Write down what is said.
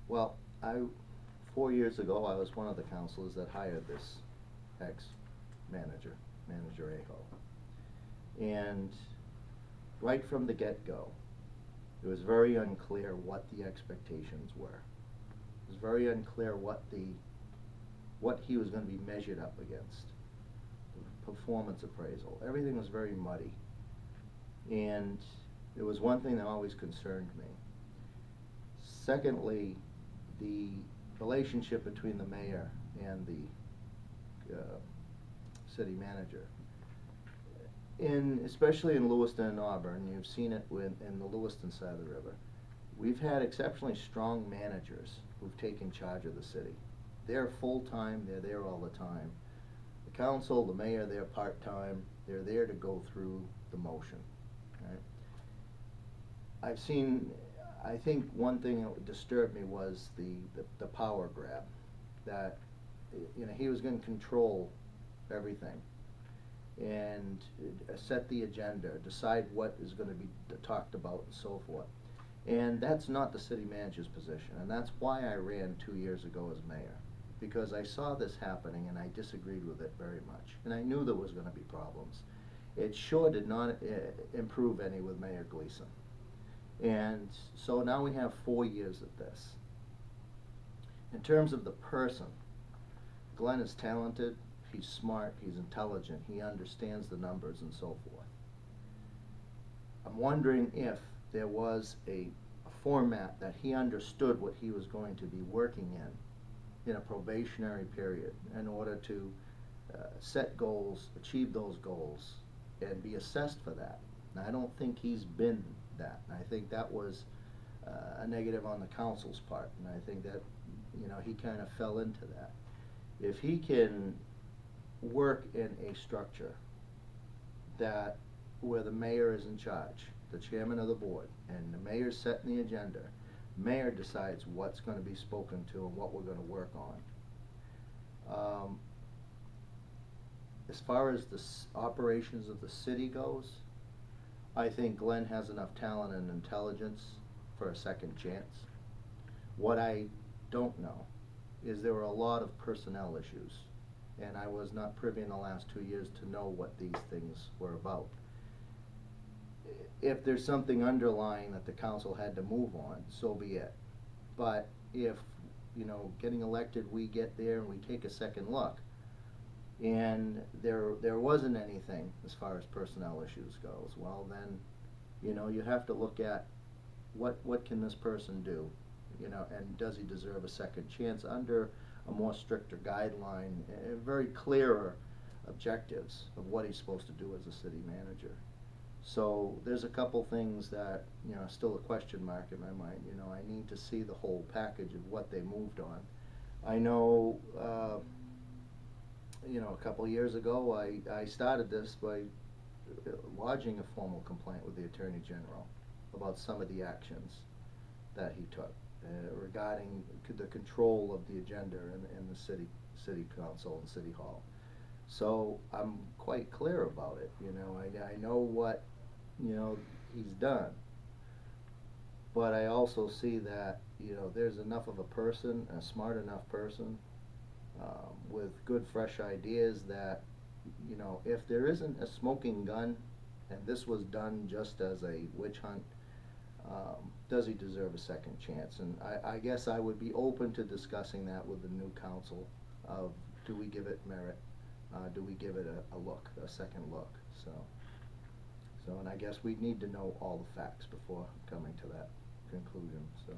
Well, 4 years ago, I was one of the counselors that hired this ex-manager, Manager Aho. And right from the get-go, it was very unclear what the expectations were. It was very unclear what he was going to be measured up against. The performance appraisal, everything was very muddy. And it was one thing that always concerned me. Secondly, the relationship between the mayor and the city manager. Especially in Lewiston and Auburn, you've seen it in the Lewiston side of the river. We've had exceptionally strong managers who've taken charge of the city. They're full-time, they're there all the time. The council, the mayor, they're part-time. They're there to go through the motion. Right? I think one thing that disturbed me was the power grab, that he was going to control everything and set the agenda, decide what is going to be talked about and so forth. And that's not the city manager's position, and that's why I ran 2 years ago as mayor, because I saw this happening and I disagreed with it very much, and I knew there was going to be problems. It sure did not improve any with Mayor Gleason. And so now we have 4 years of this. In terms of the person, Glenn is talented, he's smart, he's intelligent, he understands the numbers and so forth. I'm wondering if there was a format that he understood what he was going to be working in a probationary period, in order to set goals, achieve those goals, and be assessed for that. And I don't think he's been that. And I think that was a negative on the council's part, and I think that he kind of fell into that. If he can work in a structure where the mayor is in charge, the chairman of the board, and the mayor's setting the agenda, mayor decides what's going to be spoken to and what we're going to work on. As far as the operations of the city goes, I think Glenn has enough talent and intelligence for a second chance. What I don't know is there were a lot of personnel issues, and I was not privy in the last 2 years to know what these things were about. If there's something underlying that the council had to move on, so be it. But if, getting elected, we get there and we take a second look, and there wasn't anything as far as personnel issues goes, well then, you have to look at what can this person do, and does he deserve a second chance under a more stricter guideline, very clearer objectives of what he's supposed to do as a city manager. So there's a couple things that, still a question mark in my mind. I need to see the whole package of what they moved on. I know, a couple of years ago, I started this by lodging a formal complaint with the Attorney General about some of the actions that he took regarding the control of the agenda in the city council and city hall. So I'm quite clear about it. I know what he's done, but I also see that there's enough of a person, a smart enough person, with good fresh ideas that if there isn't a smoking gun and this was done just as a witch hunt, does he deserve a second chance? And I guess I would be open to discussing that with the new council of, do we give it merit? Do we give it a second look? And I guess we need to know all the facts before coming to that conclusion. So.